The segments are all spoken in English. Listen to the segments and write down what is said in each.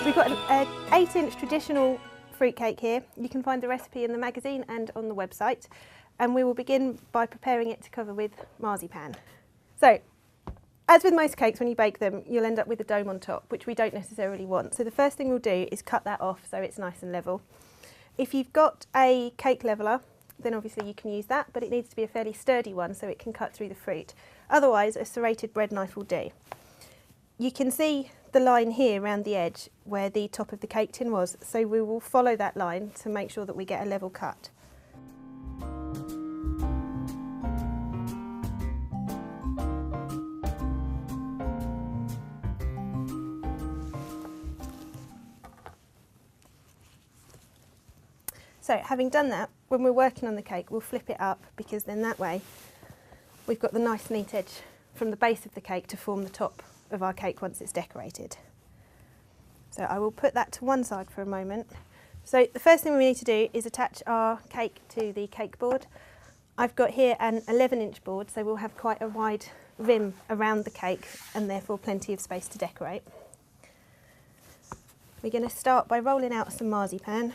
We've got an 8-inch traditional fruitcake here. You can find the recipe in the magazine and on the website. And we will begin by preparing it to cover with marzipan. So, as with most cakes, when you bake them, you'll end up with a dome on top, which we don't necessarily want. So the first thing we'll do is cut that off so it's nice and level. If you've got a cake leveller, then obviously you can use that, but it needs to be a fairly sturdy one so it can cut through the fruit. Otherwise, a serrated bread knife will do. You can see the line here around the edge where the top of the cake tin was, so we will follow that line to make sure that we get a level cut. So having done that, when we're working on the cake, we'll flip it up, because then that way we've got the nice neat edge from the base of the cake to form the top of our cake once it's decorated. So I will put that to one side for a moment. So the first thing we need to do is attach our cake to the cake board. I've got here an 11-inch board, so we'll have quite a wide rim around the cake and therefore plenty of space to decorate. We're going to start by rolling out some marzipan.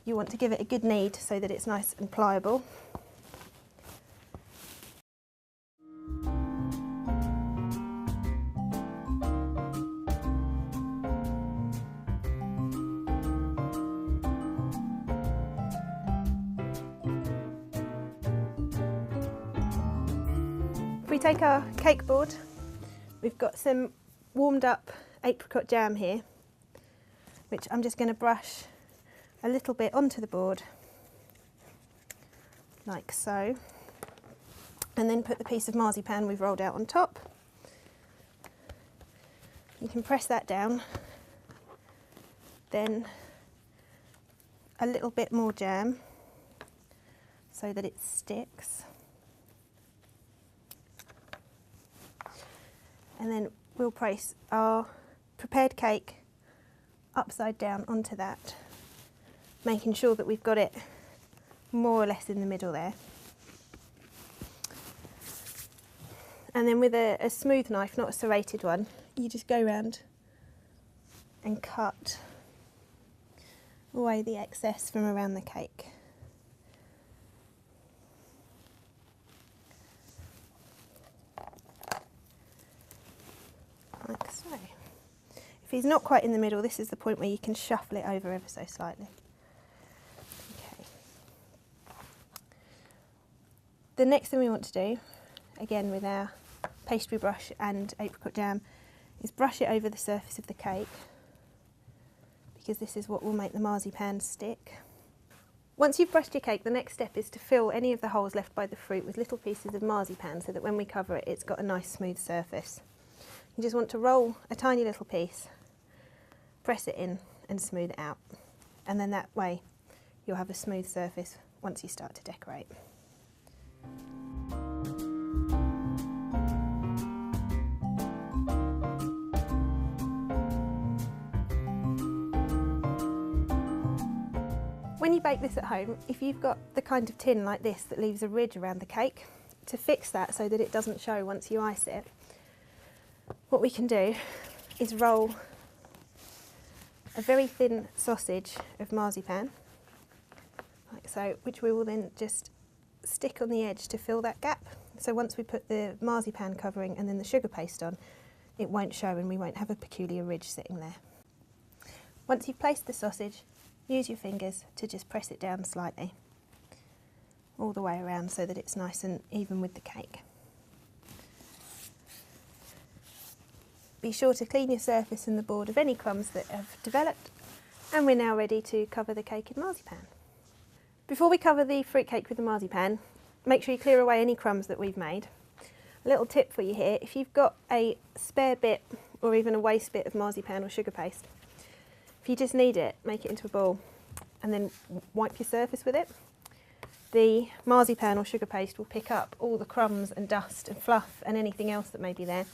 You want to give it a good knead so that it's nice and pliable. If we take our cake board, we've got some warmed up apricot jam here, which I'm just going to brush a little bit onto the board, like so, and then put the piece of marzipan we've rolled out on top. You can press that down, then a little bit more jam so that it sticks, and then we'll place our prepared cake upside down onto that, making sure that we've got it more or less in the middle there. And then with a smooth knife, not a serrated one, you just go around and cut away the excess from around the cake. Like so. If he's not quite in the middle, this is the point where you can shuffle it over ever so slightly. The next thing we want to do, again with our pastry brush and apricot jam, is brush it over the surface of the cake, because this is what will make the marzipan stick. Once you've brushed your cake, the next step is to fill any of the holes left by the fruit with little pieces of marzipan so that when we cover it, it's got a nice smooth surface. You just want to roll a tiny little piece, press it in and smooth it out, and then that way you'll have a smooth surface once you start to decorate. When you bake this at home, if you've got the kind of tin like this that leaves a ridge around the cake, to fix that so that it doesn't show once you ice it, what we can do is roll a very thin sausage of marzipan, like so, which we will then just stick on the edge to fill that gap. So once we put the marzipan covering and then the sugar paste on, it won't show and we won't have a peculiar ridge sitting there. Once you've placed the sausage, use your fingers to just press it down slightly, all the way around so that it's nice and even with the cake. Be sure to clean your surface and the board of any crumbs that have developed, and we're now ready to cover the cake in marzipan. Before we cover the fruitcake with the marzipan, make sure you clear away any crumbs that we've made. A little tip for you here, if you've got a spare bit or even a waste bit of marzipan or sugar paste, if you just knead it, make it into a ball and then wipe your surface with it. The marzipan or sugar paste will pick up all the crumbs and dust and fluff and anything else that may be there,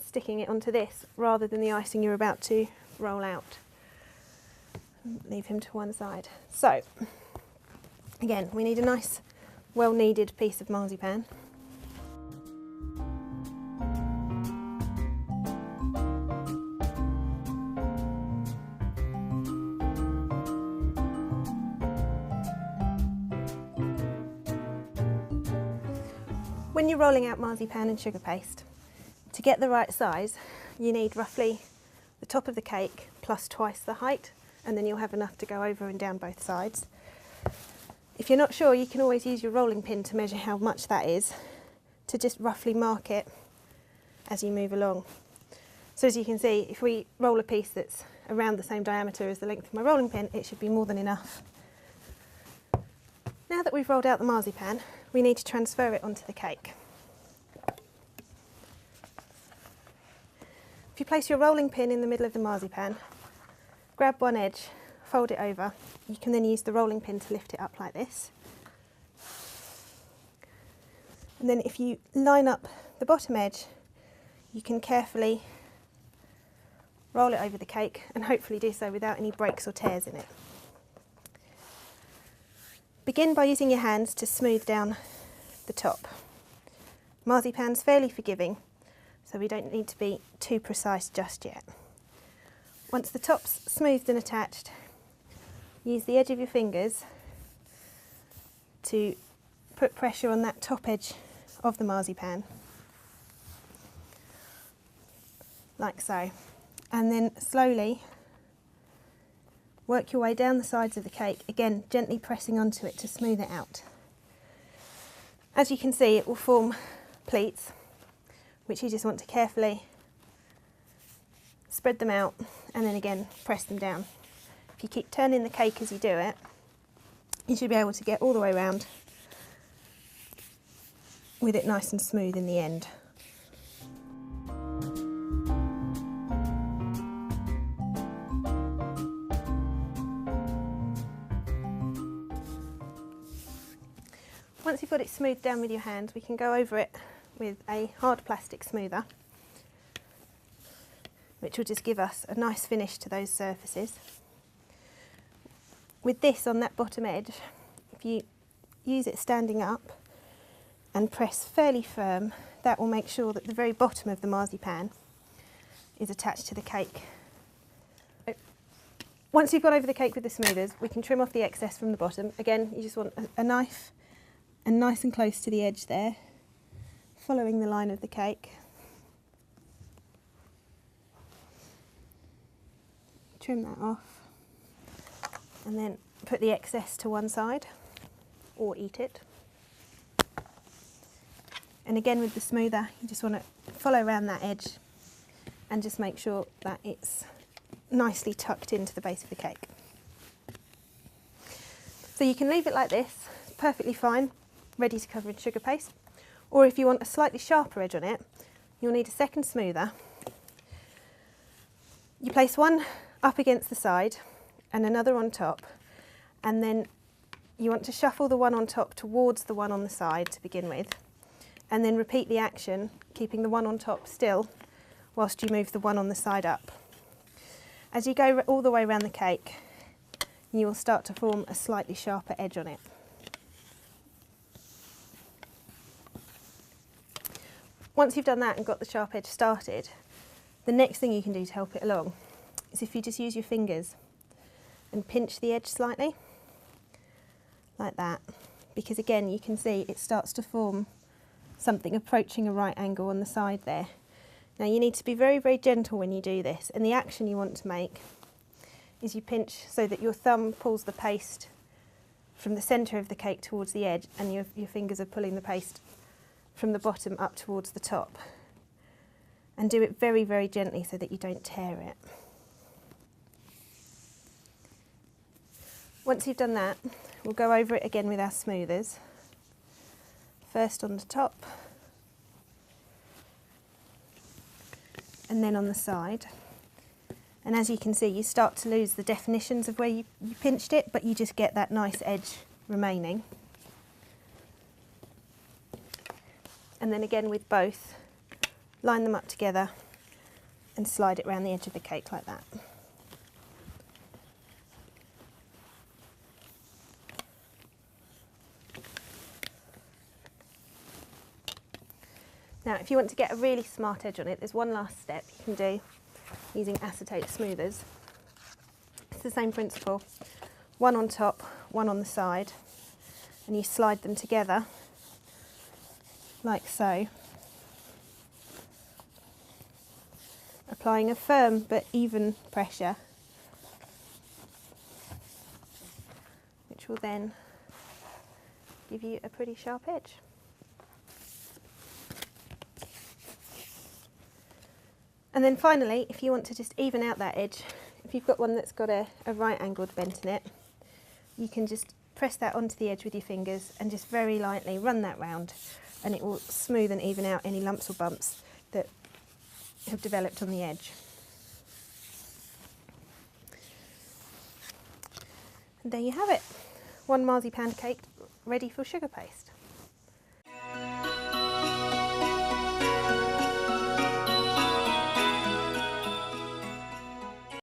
sticking it onto this rather than the icing you're about to roll out. Leave him to one side. So, again, we need a nice, well-kneaded piece of marzipan. When you're rolling out marzipan and sugar paste, to get the right size, you need roughly the top of the cake plus twice the height, and then you'll have enough to go over and down both sides. If you're not sure, you can always use your rolling pin to measure how much that is, to just roughly mark it as you move along. So as you can see, if we roll a piece that's around the same diameter as the length of my rolling pin, it should be more than enough. Now that we've rolled out the marzipan, we need to transfer it onto the cake. If you place your rolling pin in the middle of the marzipan, grab one edge, fold it over. You can then use the rolling pin to lift it up like this. And then if you line up the bottom edge, you can carefully roll it over the cake and hopefully do so without any breaks or tears in it. Begin by using your hands to smooth down the top. Marzipan's fairly forgiving, so we don't need to be too precise just yet. Once the top's smoothed and attached, use the edge of your fingers to put pressure on that top edge of the marzipan, like so, and then slowly work your way down the sides of the cake, again gently pressing onto it to smooth it out. As you can see, it will form pleats, which you just want to carefully spread them out and then again press them down. If you keep turning the cake as you do it, you should be able to get all the way around with it nice and smooth in the end. Once you've got it smoothed down with your hand, we can go over it with a hard plastic smoother, which will just give us a nice finish to those surfaces. With this on that bottom edge, if you use it standing up and press fairly firm, that will make sure that the very bottom of the marzipan is attached to the cake. Once you've gone over the cake with the smoothers, we can trim off the excess from the bottom. Again, you just want a knife and nice and close to the edge there, following the line of the cake. Trim that off and then put the excess to one side or eat it. And again with the smoother, you just want to follow around that edge and just make sure that it's nicely tucked into the base of the cake. So you can leave it like this, perfectly fine, ready to cover in sugar paste. Or if you want a slightly sharper edge on it, you'll need a second smoother. You place one up against the side and another on top, and then you want to shuffle the one on top towards the one on the side to begin with, and then repeat the action, keeping the one on top still whilst you move the one on the side up. As you go all the way around the cake, you will start to form a slightly sharper edge on it. Once you've done that and got the sharp edge started, the next thing you can do to help it along is if you just use your fingers and pinch the edge slightly, like that, because again you can see it starts to form something approaching a right angle on the side there. Now you need to be very, very gentle when you do this, and the action you want to make is you pinch so that your thumb pulls the paste from the centre of the cake towards the edge, and your fingers are pulling the paste from the bottom up towards the top. And do it very, very gently so that you don't tear it. Once you've done that, we'll go over it again with our smoothers. First on the top, and then on the side. And as you can see, you start to lose the definitions of where you pinched it, but you just get that nice edge remaining. And then again with both, line them up together and slide it around the edge of the cake like that. Now, if you want to get a really smart edge on it, there's one last step you can do using acetate smoothers. It's the same principle. One on top, one on the side, and you slide them together like so, applying a firm but even pressure, which will then give you a pretty sharp edge. And then finally, if you want to just even out that edge, if you've got one that's got a right angled bent in it, you can just press that onto the edge with your fingers and just very lightly run that round, and it will smooth and even out any lumps or bumps that have developed on the edge. And there you have it, one marzipan cake ready for sugar paste.